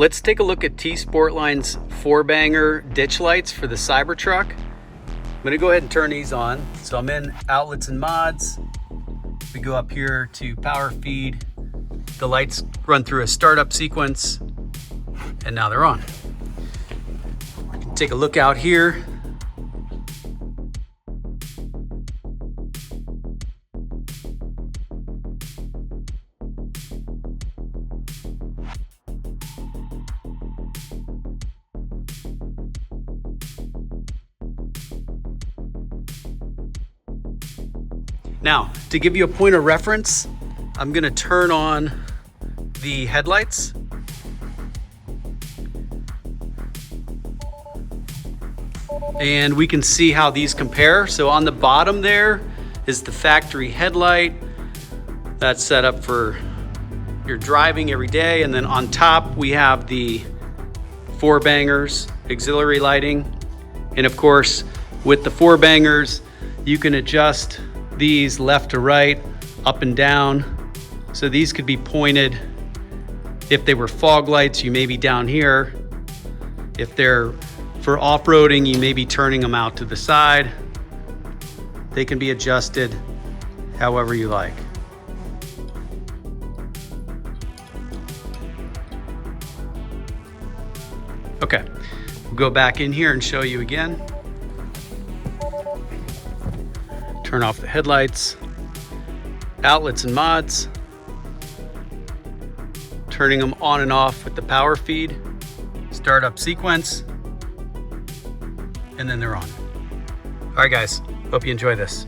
Let's take a look at T-Sportline's 4-banger ditch lights for the Cybertruck. I'm gonna go ahead and turn these on. So I'm in outlets and mods. We go up here to power feed. The lights run through a startup sequence, and now they're on. We can take a look out here. Now, to give you a point of reference, I'm gonna turn on the headlights. And we can see how these compare. So on the bottom there is the factory headlight. That's set up for your driving every day. And then on top, we have the 4-bangers auxiliary lighting. And of course, with the 4-bangers, you can adjust these left to right, up and down. So these could be pointed. If they were fog lights, you may be down here. If they're for off-roading, you may be turning them out to the side. They can be adjusted however you like. Okay, we'll go back in here and show you again. Turn off the headlights, outlets and mods, turning them on and off with the power feed, startup sequence, and then they're on. All right, guys, hope you enjoy this.